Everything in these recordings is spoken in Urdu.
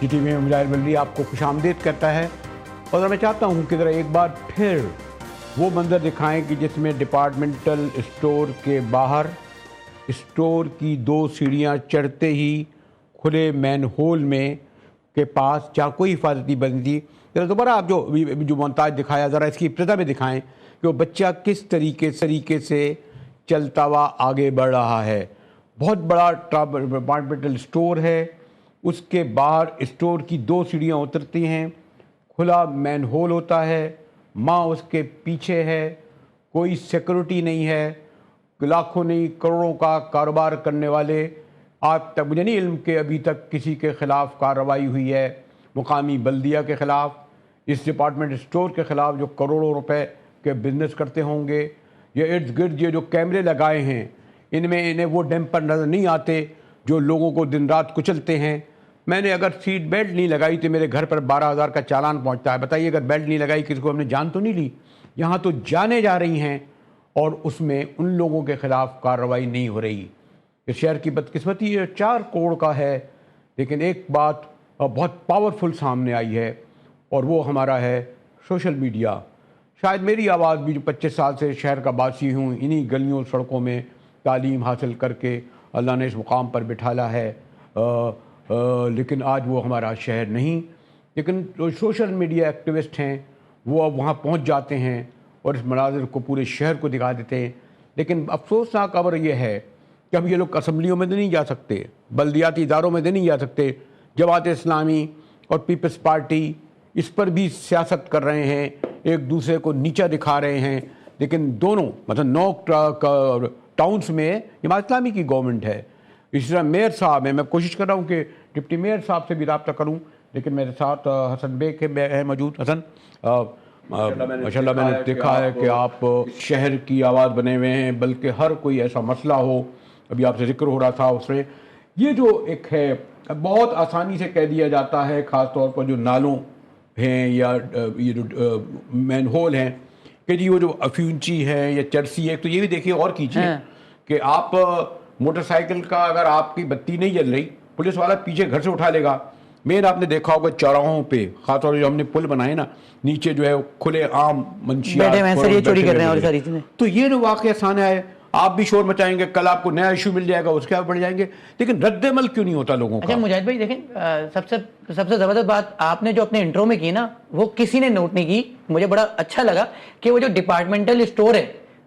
جی ٹی وی میں مجاہد بلدی آپ کو خوش آمدید کرتا ہے، اور میں چاہتا ہوں کہ ذرا ایک بار پھر وہ منظر دکھائیں کہ جس میں ڈپارٹمنٹل اسٹور کے باہر اسٹور کی 2 سیڑھیاں چڑھتے ہی کھلے مین ہول میں کے پاس جہاں کوئی حفاظتی بندی، ذرا دوبارہ آپ جو مونتاج دکھایا ذرا اس کی ابتدا میں دکھائیں کہ وہ بچہ کس طریقے سے چلتا ہوا آگے بڑھ رہا ہے۔ بہت بڑا ڈپارٹمنٹل اسٹور ہے، اس کے باہر اسٹور کی 2 سیڑھیاں اترتی ہیں، کھلا مین ہول ہوتا ہے، ماں اس کے پیچھے ہے، کوئی سیکورٹی نہیں ہے، لاکھوں نہیں کروڑوں کا کاروبار کرنے والے، آج تک مجھے نہیں علم کہ ابھی تک کسی کے خلاف کارروائی ہوئی ہے، مقامی بلدیہ کے خلاف، اس ڈپارٹمنٹ اسٹور کے خلاف جو کروڑوں روپے کے بزنس کرتے ہوں گے۔ یہ ارد گرد یہ جو کیمرے لگائے ہیں ان میں انہیں وہ ڈیمپر نظر نہیں آتے جو لوگوں کو دن رات کچلتے ہیں۔ میں نے اگر سیٹ بیلٹ نہیں لگائی تو میرے گھر پر 12,000 کا چالان پہنچتا ہے۔ بتائیے اگر بیلٹ نہیں لگائی کسی کو ہم نے جان تو نہیں لی؟ یہاں تو جانیں جا رہی ہیں اور اس میں ان لوگوں کے خلاف کارروائی نہیں ہو رہی۔ اس شہر کی بدقسمتی یہ 4 کروڑ کا ہے، لیکن ایک بات بہت پاورفل سامنے آئی ہے اور وہ ہمارا ہے سوشل میڈیا۔ شاید میری آواز بھی جو 25 سال سے شہر کا باسی ہوں، انہی گلیوں سڑکوں میں تعلیم حاصل کر کے اللہ نے اس مقام پر بٹھالا ہے، لیکن آج وہ ہمارا شہر نہیں۔ لیکن جو سوشل میڈیا ایکٹیوسٹ ہیں وہ اب وہاں پہنچ جاتے ہیں اور اس مناظر کو پورے شہر کو دکھا دیتے ہیں۔ لیکن افسوسناک خبر یہ ہے کہ اب یہ لوگ اسمبلیوں میں نہیں جا سکتے، بلدیاتی اداروں میں نہیں جا سکتے۔ جماعت اسلامی اور پیپلز پارٹی اس پر بھی سیاست کر رہے ہیں، ایک دوسرے کو نیچا دکھا رہے ہیں، لیکن دونوں مثلا 9 ٹاؤنز میں جماعت اسلامی کی گورنمنٹ ہے۔ اسی طرح میئر صاحب ہیں، میں کوشش کر رہا ہوں کہ ڈپٹی میئر صاحب سے بھی رابطہ کروں، لیکن میرے ساتھ حسن بیگ ہے موجود۔ حسن، ماشاءاللہ میں نے دیکھا ہے کہ آپ شہر کی آواز بنے ہوئے ہیں، بلکہ ہر کوئی ایسا مسئلہ ہو، ابھی آپ سے ذکر ہو رہا تھا اس میں، یہ جو ایک ہے بہت آسانی سے کہہ دیا جاتا ہے، خاص طور پر جو نالوں ہیں یا یہ جو مین ہول ہیں، کہ جی وہ جو افیونچی ہے یا چرسی ہے۔ تو یہ بھی دیکھیے اور کیجیے کہ آپ موٹر سائیکل کا اگر آپ کی بتی نہیں جل رہی، پولیس والا پیچھے گھر سے اٹھا لے گا۔ مین آپ نے دیکھا ہوگا چوراہوں پہ، خاص طور جو ہم نے پل بنائے نا، نیچے جو ہے کھلے عام منشیات یہ چوری کر رہے ہیں اور ساری چیزیں۔ تو یہ جو واقعہ سامنے آئے، آپ بھی شور مچائیں گے، کل آپ کو نیا ایشو مل جائے گا، اس کے آپ بڑھ جائیں گے، لیکن رد عمل کیوں نہیں ہوتا لوگوں کا؟ اچھا مجاہد بھائی دیکھیں، سب سے زبردست بات آپ نے جو اپنے انٹرو میں کی نا، وہ کسی نے نوٹ نہیں کی۔ مجھے بڑا اچھا لگا کہ وہ جو ڈپارٹمنٹل اسٹور ہے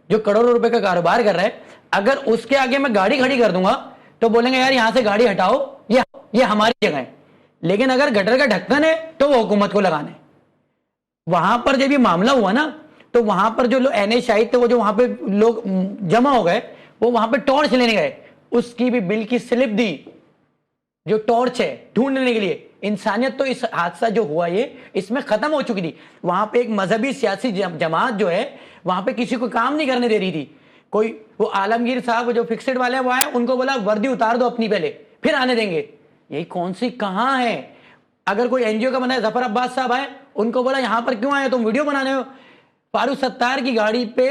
جو کروڑوں روپے کا کاروبار کر رہا ہے، اگر اس کے آگے میں گاڑی کھڑی کر دوں گا تو بولیں گے یار یہاں سے گاڑی ہٹاؤ، یہ ہماری جگہ ہے۔ لیکن اگر گٹر کا ڈھکن ہے تو وہ حکومت کو لگانا ہے۔ وہاں پر جب یہ معاملہ ہوا نا تو وہاں پر جو این اے شاہد تھے، وہ جو وہاں پہ لوگ جمع ہو گئے، وہ وہاں پہ ٹارچ لینے گئے، اس کی بھی بل کی سلپ دی، جو ٹارچ ہے ڈھونڈنے کے لیے۔ انسانیت تو اس حادثہ جو ہوا یہ اس میں ختم ہو چکی تھی۔ وہاں پہ ایک مذہبی سیاسی جماعت جو ہے وہاں پہ کسی کو کام نہیں کرنے دے رہی تھی۔ کوئی وہ عالمگیر صاحب جو فکسڈ والے ہیں وہ آئے، ان کو بولا وردی اتار دو اپنی پہلے پھر آنے دیں گے۔ یہی کون سی کہاں ہے؟ اگر کوئی این جی او کا بنا ہے، ظفر عباس صاحب آئے، ان کو بولا یہاں پر کیوں آئے تم ویڈیو بنانے ہو؟ فاروق ستار کی گاڑی پہ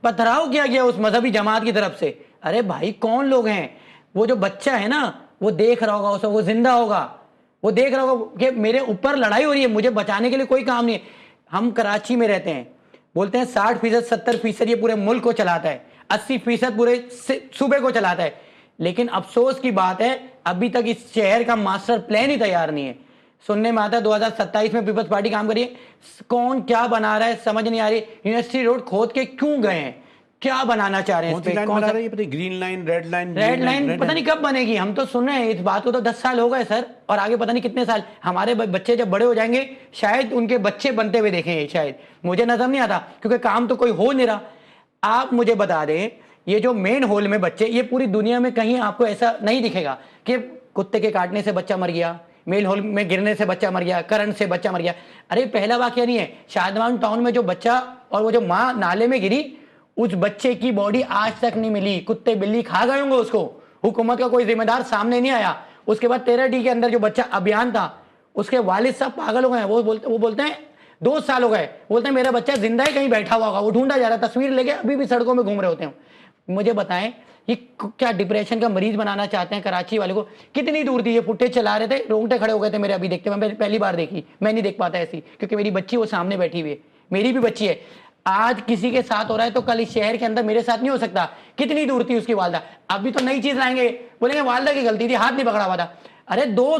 پتھراؤ کیا گیا اس مذہبی جماعت کی طرف سے۔ ارے بھائی کون لوگ ہیں؟ وہ جو بچہ ہے نا وہ دیکھ رہا ہوگا اسے، وہ زندہ ہوگا، وہ دیکھ رہا ہوگا کہ میرے اوپر لڑائی ہو رہی ہے، مجھے بچانے کے لیے کوئی کام نہیں ہے۔ ہم کراچی میں رہتے ہیں، بولتے ہیں 60% 70% یہ پورے ملک کو چلاتا ہے، 80% پورے صوبے کو چلاتا ہے، لیکن افسوس کی بات ہے ابھی تک اس شہر کا ماسٹر پلان ہی تیار نہیں ہے۔ سننے میں آتا ہے 2027 میں پیپلز پارٹی کام کریے، کون کیا بنا رہا ہے سمجھ نہیں آ رہی۔ یونیورسٹی روڈ کھود کے کیوں گئے ہیں؟ کیا بنانا چاہ رہے ہیں؟ گرین لائن، ریڈ لائن پتہ نہیں کب بنے گی۔ ہم تو سن رہے ہیں اس بات کو تو 10 سال ہو گئے سر، اور آگے پتہ نہیں کتنے سال۔ ہمارے بچے جب بڑے ہو جائیں گے شاید ان کے بچے بنتے ہوئے دیکھیں گے، شاید، مجھے نظر نہیں آتا کیونکہ کام تو کوئی ہو نہیں رہا۔ آپ مجھے بتا دیں یہ جو مین ہول میں بچے، یہ پوری دنیا میں کہیں آپ کو ایسا نہیں دکھے گا کہ کتے کے کاٹنے سے بچہ مر گیا، مین ہول میں گرنے سے بچہ مر گیا، کرنٹ سے بچہ مر گیا۔ ارے پہلا واقعہ نہیں ہے، شادمان ٹاؤن میں جو بچہ اور وہ جو ماں نالے میں گری، اس بچے کی باڈی آج تک نہیں ملی، کتے بلی کھا گئے ہوں گے اس کو، حکومت کا کوئی ذمہ دار سامنے نہیں آیا۔ اس کے بعد 13D کے اندر جو بچہ ابھیان تھا، اس کے والد صاحب پاگل ہو گئے ہیں، وہ بولتے ہیں 2 سال ہو گئے، بولتے ہیں میرا بچہ زندہ ہی کہیں بیٹھا ہوا ہوگا، وہ ڈھونڈا جا رہا ہے، تصویر لے کے ابھی بھی سڑکوں میں گھوم رہے ہوتے ہیں۔ مجھے بتائیں یہ کیا ڈپریشن کا مریض بنانا چاہتے ہیں کراچی والے کو. کتنی دور تھی یہ فوٹیج چلا رہے تھے, رونگٹے کھڑے ہو گئے تھے میرے ابھی دیکھتے, میں پہلی بار دیکھی, میں نہیں دیکھ پاتا ایسی, کیونکہ میری بچی وہ سامنے بیٹھی ہوئی ہے, میری بھی بچی ہے. آج کسی کے ساتھ ہو رہا ہے تو کل اس شہر کے اندر میرے ساتھ نہیں ہو سکتا. کتنی دور تھی اس کی والدہ, ابھی تو نئی چیز لائیں گے, بولیں گے والدہ کی غلطی تھی, ہاتھ نہیں پکڑا ہوا تھا. ارے 2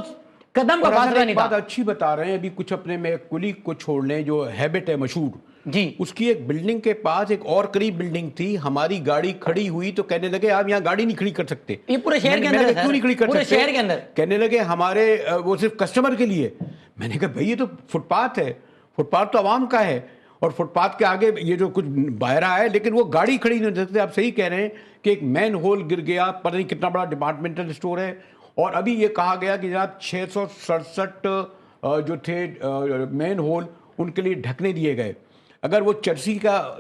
قدم کا فاصلہ نہیں تھا. بات اچھی بتا رہے ہیں, ابھی کچھ اپنے میں کلیگ کو چھوڑ لیں جو ہیبٹ ہے مشہور جی, اس کی ایک بلڈنگ کے پاس ایک اور قریب بلڈنگ تھی, ہماری گاڑی کھڑی ہوئی تو کہنے لگے آپ یہاں گاڑی نہیں کھڑی کر سکتے. یہ پورے شہر کے اندر, کیوں نہیں کھڑی کر پورے سکتے, شہر کے اندر کہنے لگے ہمارے وہ صرف کسٹمر کے لیے. میں نے کہا بھائی یہ تو فٹ پاتھ ہے, فٹ پاتھ تو عوام کا ہے, اور فٹ پاتھ کے آگے یہ جو کچھ باہرا ہے, لیکن وہ گاڑی کھڑی نہیں ہو سکتے. آپ صحیح کہہ رہے ہیں کہ ایک مین ہول گر گیا, پتہ نہیں کتنا بڑا ڈپارٹمنٹل اسٹور ہے, اور ابھی یہ کہا گیا کہ جناب 667 جو تھے مین ہول ان کے لیے ڈھکنے دیے گئے. اگر وہ چرسی کا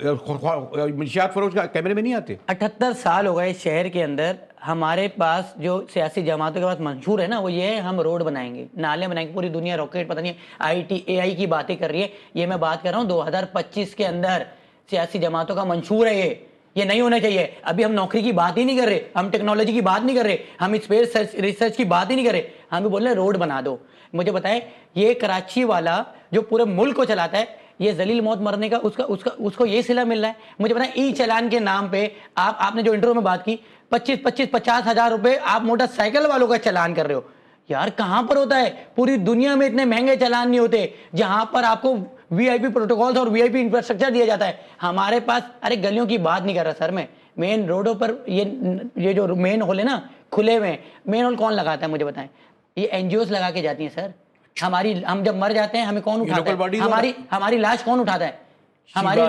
منشیات فروش کا کیمرے میں نہیں آتے. 78 سال ہو گئے شہر کے اندر. ہمارے پاس جو سیاسی جماعتوں کے پاس منشور ہے نا, وہ یہ ہے ہم روڈ بنائیں گے, نالے بنائیں گے. پوری دنیا راکٹ پتہ نہیں IT AI کی باتیں کر رہی ہے. یہ میں بات کر رہا ہوں 2025 کے اندر سیاسی جماعتوں کا منشور ہے. یہ نہیں ہونا چاہیے. ابھی ہم نوکری کی بات ہی نہیں کر رہے, ہم ٹیکنالوجی کی بات نہیں کر رہے, ہم اسپیس ریسرچ کی بات ہی نہیں کر رہے, ہم بھی بول رہے ہیں روڈ بنا دو. مجھے بتائیں, یہ کراچی والا جو پورے ملک کو چلاتا ہے, یہ ذلیل موت مرنے کا اس کو یہ صلہ مل رہا ہے. مجھے بتائیں ای چلان کے نام پہ آپ نے جو انٹرو میں بات کی 25-50 ہزار روپے آپ موٹر سائیکل والوں کا چلان کر رہے ہو. یار کہاں پر ہوتا ہے؟ پوری دنیا میں اتنے مہنگے چلان نہیں ہوتے جہاں پر آپ کو VIP پروٹوکولز اور VIP انفراسٹرکچر دیا جاتا ہے. ہمارے پاس, ارے گلیوں کی بات نہیں کر رہا سر, میں مین روڈوں پر یہ جو مین ہول ہے نا کھلے ہوئے, مین ہول کون لگاتا ہے مجھے بتائیں؟ یہ NGOs لگا کے جاتی ہیں سر. ہم جب مر جاتے ہیں ہمیں کون اٹھاتا ہے؟ ہماری لاش کون اٹھاتا ہے؟ ہماری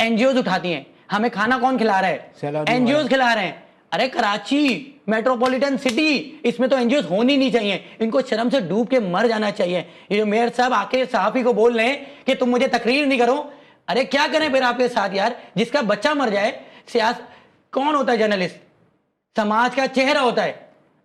NGOs اٹھاتی ہیں. ہمیں کھانا کون کھلا رہا ہے؟ NGOs کھلا رہے ہیں. ارے کراچی میٹروپولیٹن سٹی, اس میں تو NGOs ہونی نہیں چاہیے. ان کو شرم سے ڈوب کے مر جانا چاہیے. یہ جو میئر صاحب آ کے صحافی کو بول رہے ہیں کہ تم مجھے تقریر نہیں کرو, ارے کیا کریں پھر آپ کے ساتھ یار؟ جس کا بچہ مر جائے, کون ہوتا ہے جرنلسٹ؟ سماج کا چہرہ ہوتا ہے.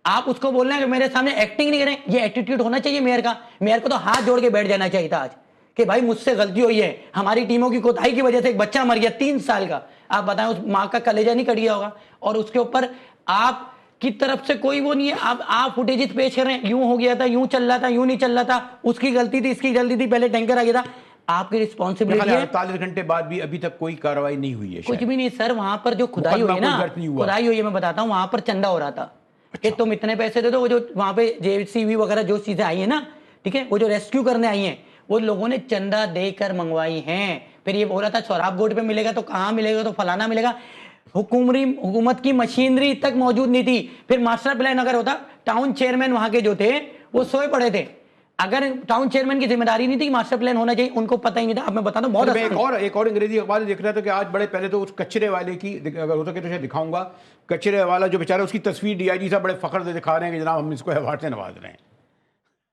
آپ اس کو بول رہے ہیں کہ میرے سامنے ایکٹنگ نہیں کریں. یہ ایٹیٹیوڈ ہونا چاہیے میئر کا. میئر کو تو ہاتھ جوڑ کے بیٹھ جانا چاہیے تھا آج کہ بھائی مجھ سے غلطی ہوئی ہے, ہماری ٹیموں کی کوتاہی کی وجہ سے ایک بچہ مر گیا 3 سال کا. آپ بتائیں اس ماں کا کلیجہ نہیں کٹ گیا ہوگا؟ اور اس کے اوپر آپ کی طرف سے کوئی وہ نہیں ہے. آپ فوٹیجز پیش کر رہے ہیں, یوں ہو گیا تھا, یوں چل رہا تھا, یوں نہیں چل رہا تھا, اس کی غلطی تھی, اس کی غلطی تھی, پہلے ٹینکر آ گیا تھا. آپ کی رسپانسبلٹی ہے. 48 گھنٹے بعد بھی ابھی تک کوئی کارروائی نہیں ہوئی ہے. کچھ بھی نہیں سر. وہاں پر جو کھدائی ہوئی نا, کھدائی ہوئی ہے, میں بتاتا ہوں, وہاں پر چندہ ہو رہا تھا کہ تم اتنے پیسے دے دو. وہ جو وہاں پہ JCB وغیرہ جو چیزیں آئی ہیں نا, ٹھیک ہے, وہ جو ریسکیو کرنے آئی ہیں, وہ لوگوں نے چندہ دے کر منگوائی ہیں. پھر یہ بولا تھا سوراب گوٹ پہ ملے گا تو کہاں ملے گا, تو فلانا ملے گا. حکومت کی مشینری تک موجود نہیں تھی. پھر ماسٹر پلان اگر ہوتا, ٹاؤن چیئرمین وہاں کے جو تھے وہ سوئے پڑے تھے. اگر ٹاؤن چیئرمین کی ذمہ داری نہیں تھی کہ ماسٹر پلان ہونا چاہیے, ان کو پتہ ہی نہیں تھا. اب میں بتاتا ہوں بہت ایک اور انگریزی اخبار دیکھ رہا تھا کہ آج بڑے پہلے تو اس کچرے والے کی, اگر ہو سکے تو شاید دکھاؤں گا, کچرے والا جو بیچارہ, اس کی تصویر DIG صاحب بڑے فخر سے دکھا رہے ہیں کہ جناب ہم اس کو ایوارڈ سے نواز رہے ہیں.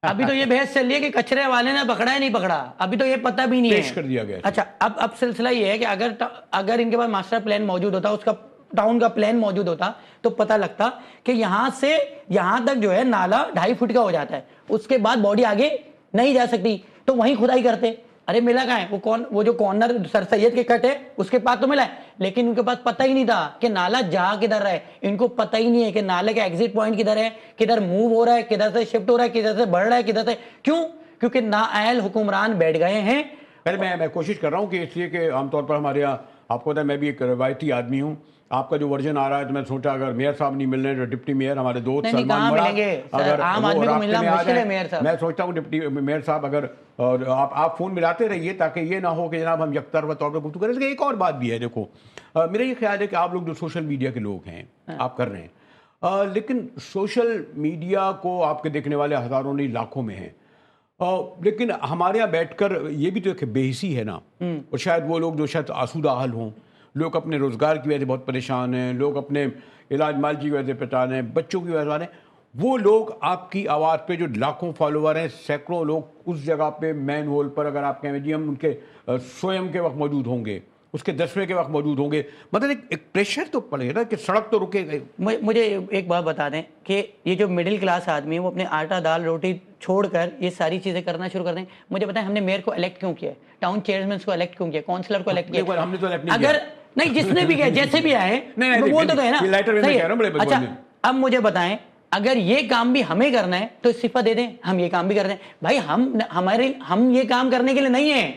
ابھی تو یہ بحث چل رہی ہے کہ کچرے والے نے پکڑا ہے نہیں پکڑا, ابھی تو یہ پتہ بھی نہیں ہے, پیش کر دیا گیا. اچھا اب سلسلہ یہ ہے کہ اگر ان کے پاس ماسٹر پلان موجود ہوتا, اس کا ٹاؤن کا پلان موجود ہوتا, تو پتہ لگتا کہ یہاں سے یہاں تک جو ہے نالا 2.5 فٹ کا ہو جاتا ہے, اس کے بعد باڈی آگے نہیں جا سکتی, تو وہیں کھدائی کرتے. ارے ملا کہاں ہے وہ جو کارنر سر سید کے کٹ ہے اس کے پاس تو ملا ہے, لیکن ان کے پاس پتہ ہی نہیں تھا کہ نالا جا کدھر رہا ہے. ان کو پتہ ہی نہیں ہے کہ نالے کا ایگزٹ پوائنٹ کدھر ہے, کدھر موو ہو رہا ہے, کدھر سے شفٹ ہو رہا ہے, کدھر سے بڑھ رہا ہے, کدھر سے کیوں, کیونکہ نااہل حکمران بیٹھ گئے ہیں. پہلے میں کوشش کر رہا ہوں کہ اس لیے کہ عام طور پر ہمارے یہاں آپ کو پتا ہے میں بھی ایک روایتی آدمی ہوں. آپ کا جو ورژن آ رہا ہے تو میں سوچا اگر میئر صاحب نہیں مل رہے جو ڈپٹی میئر ہمارے دوست سلمان مراد, اگر عام آدمی کو ملنا مشکل ہے میئر صاحب. میں سوچتا ہوں ڈپٹی میئر صاحب اگر آپ فون ملاتے رہیے تاکہ یہ نہ ہو کہ جناب ہم یک طرفہ طور پر گفتگو کریں. ایک اور بات بھی ہے, دیکھو میرا یہ خیال ہے کہ آپ لوگ جو سوشل میڈیا کے لوگ ہیں آپ کر رہے ہیں, لیکن سوشل میڈیا کو آپ کے دیکھنے والے ہزاروں نہیں لاکھوں میں ہیں, لیکن ہمارے یہاں بیٹھ کر یہ بھی تو ایک بے حسی ہے نا, اور شاید وہ لوگ جو شاید آسودہ حال ہوں, لوگ اپنے روزگار کی وجہ سے بہت پریشان ہیں, لوگ اپنے علاج معالجی کی وجہ سے پریشان ہیں, بچوں کی وجہ سے, وہ لوگ آپ کی آواز پہ جو لاکھوں فالوور ہیں, سینکڑوں لوگ اس جگہ پہ مین ہول پر, اگر آپ کہیں جی ہم ان کے سوئم کے وقت موجود ہوں گے, اس کے 10ویں کے وقت موجود ہوں گے, مطلب ایک پریشر تو پڑے گا نا کہ سڑک تو رکے گا. مجھے ایک بات بتا دیں کہ یہ جو مڈل کلاس آدمی ہے وہ اپنے آٹا دال روٹی چھوڑ کر یہ ساری چیزیں کرنا شروع کر دیں. مجھے بتائیں ہم نے میئر کو الیکٹ کیوں کیا ہے, ٹاؤن چیئرمین کو الیکٹ کیوں کیا, کونسلر کو الیکٹ کیا, نہیں جس نے بھی کیا جیسے بھی آئے بولتے تو ہے نا. اچھا اب مجھے بتائیں اگر یہ کام بھی ہمیں کرنا ہے تو استعفیٰ دے دیں, ہم یہ کام بھی کر دیں. بھائی ہم یہ کام کرنے کے لیے نہیں ہیں.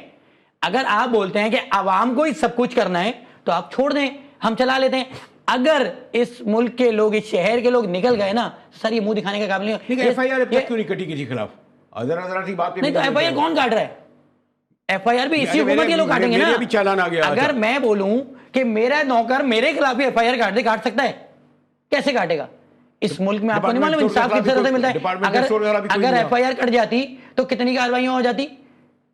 اگر آپ بولتے ہیں کہ عوام کو ہی سب کچھ کرنا ہے تو آپ چھوڑ دیں, ہم چلا لیتے ہیں. اگر اس ملک کے لوگ, اس شہر کے لوگ نکل گئے نا سر, یہ منہ دکھانے کا قابل نہیں. ایف آئی آر کیوں نہیں کٹی کسی خلاف؟ نہیں تو ایف آئی آر کون کاٹ رہا ہے؟ ایف آئی آر بھی اسی حکومت کے لوگ کاٹیں گے نا. اگر میں بولوں کہ میرا نوکر میرے خلاف بھی ایف آئی آر کاٹ سکتا ہے, کیسے کاٹے گا؟ اس ملک میں آپ کو نہیں معلوم انصاف کس طرح سے ملتا ہے؟ اگر ایف آئی آر کٹ جاتی تو کتنی کارروائیاں ہو جاتی,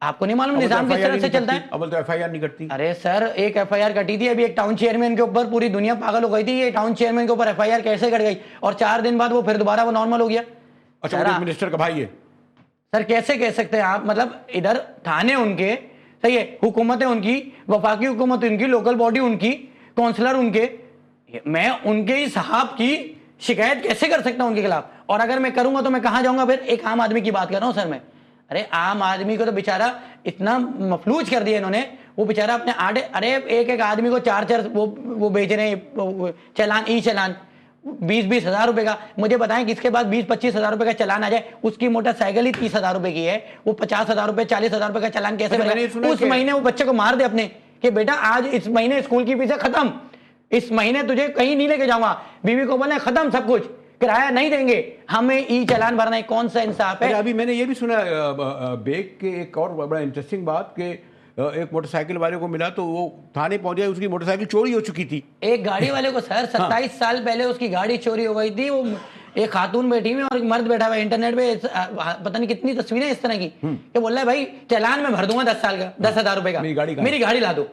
آپ کو نہیں معلوم نظام کس طرح سے چلتا ہے؟ اول تو ایف آئی آر نہیں کٹتی. ارے سر ایک ایف آئی آر کٹی تھی ابھی ایک ٹاؤن چیئرمین کے اوپر, پوری دنیا پاگل ہو گئی تھی یہ ٹاؤن چیئرمین کے اوپر ایف آئی آر کیسے کٹ گئی, اور 4 دن بعد وہ پھر دوبارہ وہ نارمل ہو گیا. اچھا منسٹر کا بھائی ہے سر, کیسے کہہ سکتے ہیں آپ؟ مطلب ادھر تھانے ان کے, صحیح ہے, حکومتیں ان کی, وفاقی حکومت ان کی, لوکل باڈی ان کی, کونسلر ان کے, میں ان کے ہی صاحب کی شکایت کیسے کر سکتا ہوں ان کے خلاف؟ اور اگر میں کروں گا تو میں کہاں جاؤں گا پھر؟ ایک عام آدمی کی بات کر رہا ہوں سر میں. ارے عام آدمی کو تو بیچارہ اتنا مفلوج کر دیا انہوں نے, وہ بیچارہ اپنے ارے ایک آدمی کو 4 وہ بیچ رہے ہیں چلان, ای چلان 20-20 ہزار روپے کا. مجھے بتائیں کس کے بعد 20-25 ہزار روپے کا چلان آ جائے, اس کی موٹر سائیکل ہی 30 ہزار روپے کی ہے, وہ 50 ہزار روپے 40 ہزار روپے کا چلان کیسے بھرے؟ اس مہینے وہ بچے کو مار دے اپنے کہ بیٹا آج اس مہینے اسکول کی فیسیں ختم, اس مہینے تجھے کہیں نہیں لے کے جاؤں گا. بیوی کو بولے ختم سب کچھ, کرایہ نہیں دیں گے, ہمیں ای چلان بھرنا ہے. کون سا انصاف ہے؟ ابھی میں نے یہ بھی سنا بیگ کے ایک اور بڑا انٹرسٹنگ بات کہ ایک موٹر سائیکل والے کو ملا تو وہ تھانے پہنچا, اس کی موٹر سائیکل چوری ہو چکی تھی. ایک گاڑی والے کو سر 27 سال پہلے اس کی گاڑی چوری ہو گئی تھی. وہ ایک خاتون بیٹھی ہوئی اور ایک مرد بیٹھا ہوا ہے, انٹرنیٹ پہ پتہ نہیں کتنی تصویریں اس طرح کی کہ بول رہا ہے بھائی چلان میں بھر دوں گا 10 سال کا 10,000 روپے کا, میری گاڑی لا دو.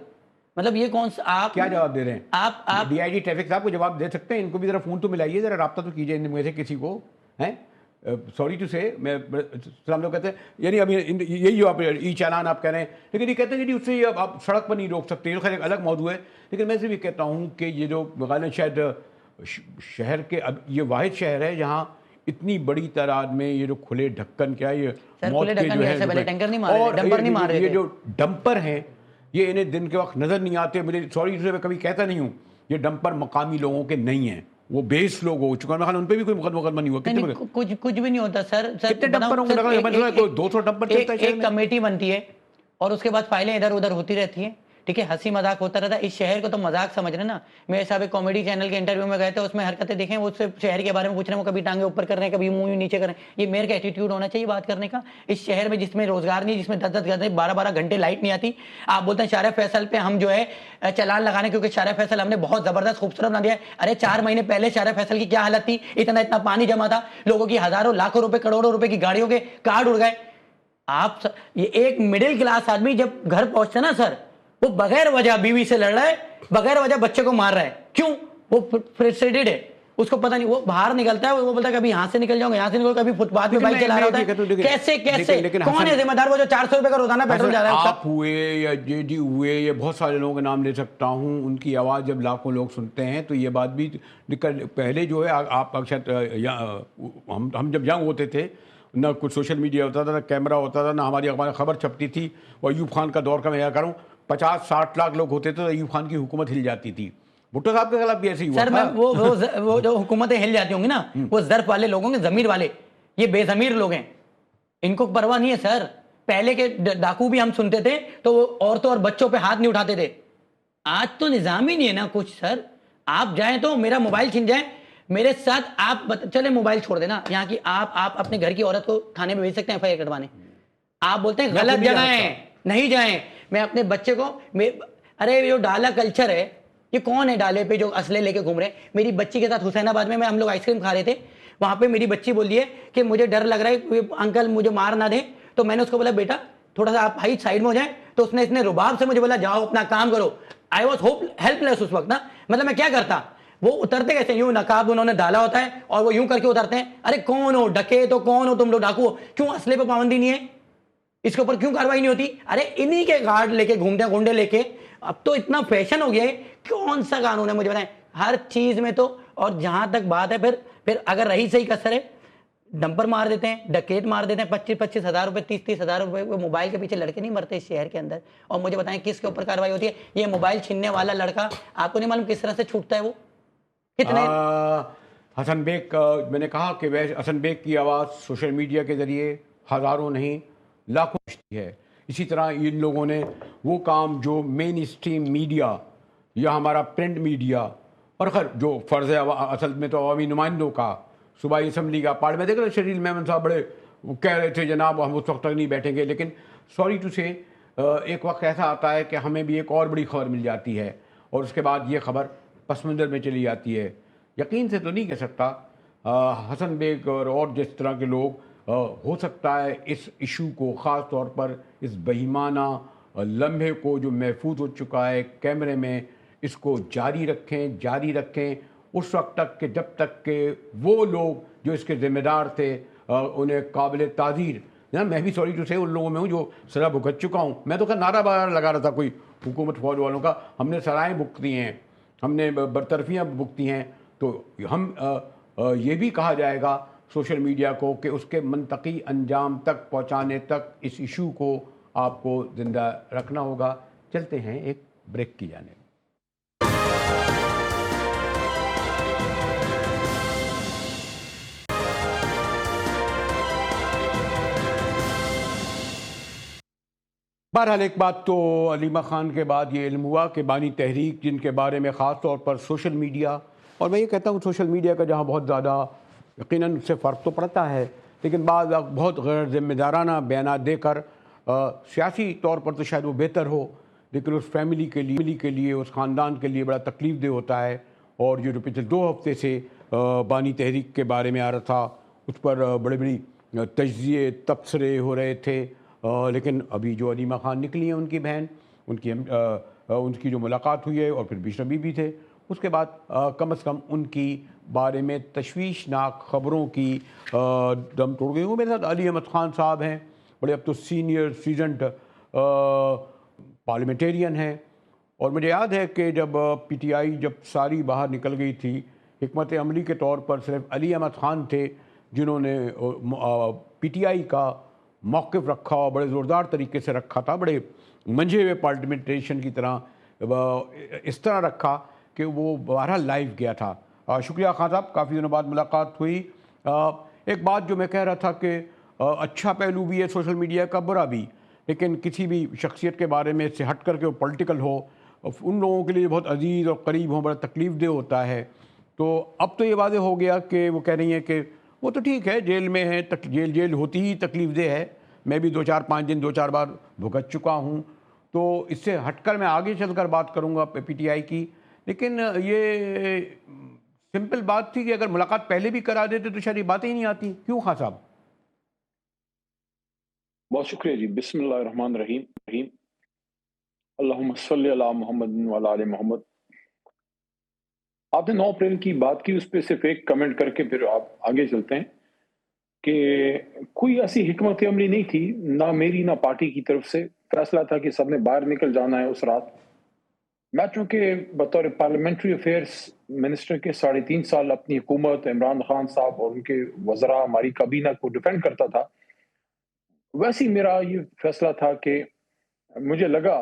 مطلب یہ کون سا, آپ کیا جواب دے رہے ہیں؟ آپ ڈی آئی جی ٹریفک صاحب کو جواب دے سکتے ہیں, ان کو بھی ذرا فون تو ملائیے, ذرا رابطہ تو کیجیے ان میں سے کسی کو. ہیں سوری ٹو سے, میں سلام لوگ کہتے ہیں یعنی ابھی یہی جو آپ ای چالان آپ کہہ رہے ہیں, لیکن یہ کہتے ہیں کہ اس سے آپ سڑک پر نہیں روک سکتے, یہ خیر ایک الگ موضوع ہے. لیکن میں سے بھی کہتا ہوں کہ یہ جو غالباً شاید شہر کے, اب یہ واحد شہر ہے جہاں اتنی بڑی تعداد میں یہ جو کھلے ڈھکن کیا یہ موت کے جو ہے, اور یہ جو ڈمپر ہیں یہ انہیں دن کے وقت نظر نہیں آتے. مجھے سوری سے میں کبھی کہتا نہیں ہوں, یہ ڈمپر مقامی لوگوں کے نہیں ہیں, وہ بیس لوگ ہو چکا ہے, ان پہ بھی کوئی مقدمہ نہیں ہوا. کچھ بھی نہیں ہوتا سر. کتنے ڈمپر ہوں گے؟ 200 ڈمپر چلتا ہے. ایک کمیٹی بنتی ہے اور اس کے بعد فائلیں ادھر ادھر ہوتی رہتی ہیں, ٹھیک ہے, ہنسی مذاق ہوتا رہتا ہے. اس شہر کو تو مذاق سمجھ رہے ہیں نا. میرے صاحب ایک کامیڈی چینل کے انٹرویو میں گئے تھے, اس میں حرکتیں دیکھیں, وہ اس سے شہر کے بارے میں پوچھ رہے ہیں, وہ کبھی ٹانگیں اوپر کر رہے ہیں, کبھی منہ نیچے کر رہے ہیں. یہ میرے کا ایٹیٹیوڈ ہونا چاہیے بات کرنے کا. اس شہر میں جس میں روزگار نہیں, جس میں 10 گھنٹے 12 گھنٹے لائٹ نہیں آتی, آپ بولتے ہیں شارع فیصل پہ ہم جو ہے چلان لگانے, کیونکہ شارع فیصل ہم نے بہت زبردست خوبصورت بنا دیا ہے. ارے 4 مہینے پہلے شارع فیصل کی کیا حالت تھی, اتنا پانی جمع تھا, لوگوں کی ہزاروں لاکھوں روپے کروڑوں روپے کی گاڑیوں کے کارڈ اڑ گئے. آپ یہ ایک مڈل کلاس آدمی جب گھر پہنچتا نا سر, وہ بغیر وجہ بیوی سے لڑ رہا ہے, بغیر وجہ بچے کو مار رہا ہے. کیوں؟ وہ فرسٹریٹڈ ہے, اس کو پتہ نہیں. وہ باہر نکلتا ہے, وہ بولتا ہے کبھی یہاں سے نکل جاؤں گا, یہاں سے نکل, کبھی فٹ پاتھ پہ بائک چلا رہا ہوتا ہے. کیسے کون ہے ذمہ دار؟ وہ جو 400 روپے کا روزانہ پیٹرول جا رہا ہے. آپ ہوئے یا جے ڈی ہوئے, یا بہت سارے لوگوں کے نام لے سکتا ہوں, ان کی آواز جب لاکھوں لوگ سنتے ہیں تو یہ بات بھی پہلے جو ہے آپ اکثر ہم جب ینگ ہوتے تھے نہ کچھ سوشل میڈیا ہوتا تھا, نہ کیمرہ ہوتا تھا, نہ ہماری اخبار خبر چھپتی تھی. وہ ایوب خان کا دور کا میں کروں 50-60 لاکھ لوگ ہوتے تھے تو ایوب خان کی حکومت ہل جاتی تھی. بھٹو صاحب کے خلاف بھی ایسے ہی ہوا. سر وہ جو حکومتیں ہل جاتی ہوں گی نا, وہ ظرف والے لوگوں کے, ضمیر والے, یہ بے ضمیر لوگ ہیں, ان کو پرواہ نہیں ہے سر. پہلے کے ڈاکو بھی ہم سنتے تھے تو وہ عورتوں اور بچوں پہ ہاتھ نہیں اٹھاتے تھے. آج تو نظام ہی نہیں ہے نا کچھ سر. آپ جائیں تو میرا موبائل چھن جائے میرے ساتھ, آپ چلے موبائل چھوڑ دینا یہاں کی, آپ اپنے گھر کی عورت کو تھانے میں بھیج سکتے ہیں ایف آئی آر کٹوانے. آپ بولتے ہیں غلط جگہ ہیں, نہیں جائیں. میں اپنے بچے کو, ارے جو ڈالا کلچر ہے, یہ کون ہے ڈالے پہ جو اسلحے لے کے گھوم رہے ہیں؟ میری بچی کے ساتھ حسین آباد میں ہم لوگ آئس کریم کھا رہے تھے, وہاں پہ میری بچی بول دی ہے کہ مجھے ڈر لگ رہا ہے انکل مجھے مار نہ دیں. تو میں نے اس کو بولا بیٹا تھوڑا سا آپ ہائٹ سائڈ میں ہو جائیں. تو اس نے رباب سے مجھے بولا جاؤ اپنا کام کرو. آئی واز ہیلپ لیس اس وقت نا. مطلب میں کیا کرتا, وہ اترتے کیسے, یوں نقاب انہوں نے ڈالا ہوتا ہے اور وہ یوں کر کے اترتے ہیں. ارے کون ہو, ڈکے تو کون ہو تم لوگ, ڈاکو ہو, کیوں اسلحے پہ پابندی نہیں ہے, اس کے اوپر کیوں کاروائی نہیں ہوتی؟ ارے انہی کے گارڈ لے کے گھومتے ہیں, گنڈے لے کے. اب تو اتنا فیشن ہو گیا ہے, کون سا قانون ہے مجھے بتائیں ہر چیز میں تو. اور جہاں تک بات ہے پھر اگر رہی صحیح کسر ہے, ڈمپر مار دیتے ہیں, ڈکیت مار دیتے ہیں, 25,000 روپے 30,000 روپے, وہ موبائل کے پیچھے لڑکے نہیں مرتے اس شہر کے اندر. اور مجھے بتائیں کس کے اوپر کارروائی ہوتی ہے؟ یہ موبائل چھیننے والا لڑکا آپ کو نہیں معلوم کس طرح سے چھوٹتا ہے وہ کتنے. حسن بیگ میں نے کہا کہ حسن بیگ کی آواز سوشل میڈیا کے ذریعے ہزاروں نہیں لاکھوں پہنچتی ہے. اسی طرح ان لوگوں نے وہ کام جو مین اسٹریم میڈیا یا ہمارا پرنٹ میڈیا اور خیر جو فرض ہے اصل میں تو عوامی نمائندوں کا, صوبائی اسمبلی کا پارٹ میں دیکھ رہے شریل میمن صاحب بڑے کہہ رہے تھے جناب ہم اس وقت تک نہیں بیٹھیں گے, لیکن سوری ٹو سے ایک وقت ایسا آتا ہے کہ ہمیں بھی ایک اور بڑی خبر مل جاتی ہے اور اس کے بعد یہ خبر پس منظر میں چلی جاتی ہے. یقین سے تو نہیں کہہ سکتا حسن بیگ اور جس طرح کے لوگ ہو سکتا ہے اس ایشو کو خاص طور پر اس بہیمانہ لمحے کو جو محفوظ ہو چکا ہے کیمرے میں, اس کو جاری رکھیں اس وقت تک کہ جب تک کہ وہ لوگ جو اس کے ذمہ دار تھے انہیں قابل تعزیر. میں بھی سوری ٹو سے ان لوگوں میں ہوں جو سزا بھگت چکا ہوں. میں تو خیر نعرہ بازار لگا رہا تھا کوئی حکومت فوج والوں کا, ہم نے سزائیں بھگتی ہیں, ہم نے برطرفیاں بھگتی ہیں, تو ہم یہ بھی کہا جائے گا سوشل میڈیا کو کہ اس کے منطقی انجام تک پہنچانے تک اس ایشو کو آپ کو زندہ رکھنا ہوگا. چلتے ہیں ایک بریک کی جانب. بہرحال ایک بات تو علیمہ خان کے بعد یہ علم ہوا کہ بانی تحریک جن کے بارے میں خاص طور پر سوشل میڈیا, اور میں یہ کہتا ہوں سوشل میڈیا کا جہاں بہت زیادہ یقیناً اس سے فرق تو پڑتا ہے, لیکن بعض بہت غیر ذمہ دارانہ بیانات دے کر سیاسی طور پر تو شاید وہ بہتر ہو, لیکن اس فیملی کے لیے اس خاندان کے لیے بڑا تکلیف دہ ہوتا ہے. اور جو پچھلے 2 ہفتے سے بانی تحریک کے بارے میں آ رہا تھا اس پر بڑی تجزیے تبصرے ہو رہے تھے, لیکن ابھی جو علیمہ خان نکلی ہیں ان کی بہن, ان کی جو ملاقات ہوئی ہے اور پھر بشنبی بھی تھے, اس کے بعد کم از کم ان کی بارے میں تشویشناک خبروں کی دم توڑ گئی. وہ میرے ساتھ علی احمد خان صاحب ہیں, بڑے اب تو سینئر سیزنڈ پارلیمنٹیرین ہیں, اور مجھے یاد ہے کہ جب پی ٹی آئی جب ساری باہر نکل گئی تھی, حکمت عملی کے طور پر صرف علی احمد خان تھے جنہوں نے پی ٹی آئی کا موقف رکھا اور بڑے زوردار طریقے سے رکھا تھا, بڑے منجھے ہوئے پارلیمنٹیشن کی طرح اس طرح رکھا کہ وہ بہرحال لائیو گیا تھا. شکریہ خان صاحب, کافی دنوں بعد ملاقات ہوئی. ایک بات جو میں کہہ رہا تھا کہ اچھا پہلو بھی ہے سوشل میڈیا کا, برا بھی, لیکن کسی بھی شخصیت کے بارے میں اس سے ہٹ کر کے وہ پولیٹیکل ہو, ان لوگوں کے لیے بہت عزیز اور قریب ہوں بڑا تکلیف دہ ہوتا ہے. تو اب تو یہ واضح ہو گیا کہ وہ کہہ رہی ہیں کہ وہ تو ٹھیک ہے جیل میں ہے, جیل ہوتی ہی تکلیف دہ ہے, میں بھی 2-4-5 دن 2-4 بار بھگت چکا ہوں, تو اس سے ہٹ کر میں آگے چل کر بات کروں گا پی ٹی آئی کی. لیکن یہ سمپل بات تھی کہ اگر ملاقات پہلے بھی کرا دیتے تو شاید یہ باتیں ہی نہیں آتی. کیوں خان صاحب؟ بہت شکریہ جی. بسم اللہ الرحمن الرحیم. اللہم صلی علی محمد وعلی آل محمد. آپ نے 9 اپریل کی بات کی, اس پہ صرف ایک کمنٹ کر کے پھر آپ آگے چلتے ہیں کہ کوئی ایسی حکمت عملی نہیں تھی, نہ میری نہ پارٹی کی طرف سے. فیصلہ تھا کہ سب نے باہر نکل جانا ہے اس رات. میں چونکہ بطور پارلیمنٹری افیئرس منسٹر کے 3.5 سال اپنی حکومت, عمران خان صاحب اور ان کے وزراء, ہماری کابینہ کو ڈیفینڈ کرتا تھا, ویسے ہی میرا یہ فیصلہ تھا کہ مجھے لگا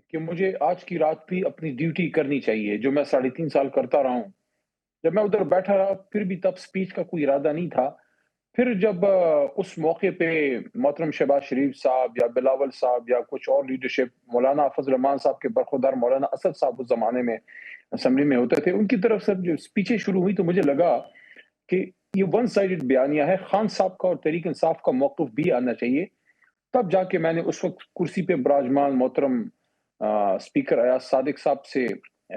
کہ مجھے آج کی رات بھی اپنی ڈیوٹی کرنی چاہیے جو میں 3.5 سال کرتا رہا ہوں. جب میں ادھر بیٹھا رہا پھر بھی تب سپیچ کا کوئی ارادہ نہیں تھا. پھر جب اس موقع پہ محترم شہباز شریف صاحب یا بلاول صاحب یا کچھ اور لیڈرشپ, مولانا فضل الرحمان صاحب کے برخوردار مولانا اسد صاحب اس زمانے میں اسمبلی میں ہوتے تھے, ان کی طرف سے جو سپیچیں شروع ہوئی تو مجھے لگا کہ یہ ون سائیڈڈ بیانیہ ہے, خان صاحب کا اور تحریک انصاف کا موقف بھی آنا چاہیے. تب جا کے میں نے اس وقت کرسی پہ براجمان محترم اسپیکر ایاز صادق صاحب سے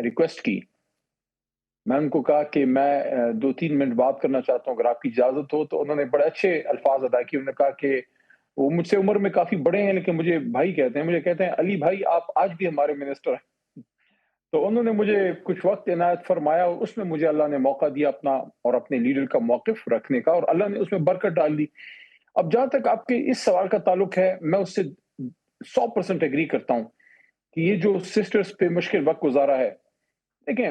ریکویسٹ کی. میں ان کو کہا کہ میں 2-3 منٹ بات کرنا چاہتا ہوں اگر آپ کی اجازت ہو. تو انہوں نے بڑے اچھے الفاظ ادا کیے. انہوں نے کہا کہ وہ مجھ سے عمر میں کافی بڑے ہیں لیکن مجھے بھائی کہتے ہیں, مجھے کہتے ہیں علی بھائی آپ آج بھی ہمارے منسٹر ہیں. تو انہوں نے مجھے کچھ وقت عنایت فرمایا اور اس میں مجھے اللہ نے موقع دیا اپنا اور اپنے لیڈر کا موقف رکھنے کا, اور اللہ نے اس میں برکت ڈال دی. اب جہاں تک آپ کے اس سوال کا تعلق ہے, میں اس سے 100% ایگری کرتا ہوں کہ یہ جو سسٹرز پہ مشکل وقت گزارا ہے, دیکھیں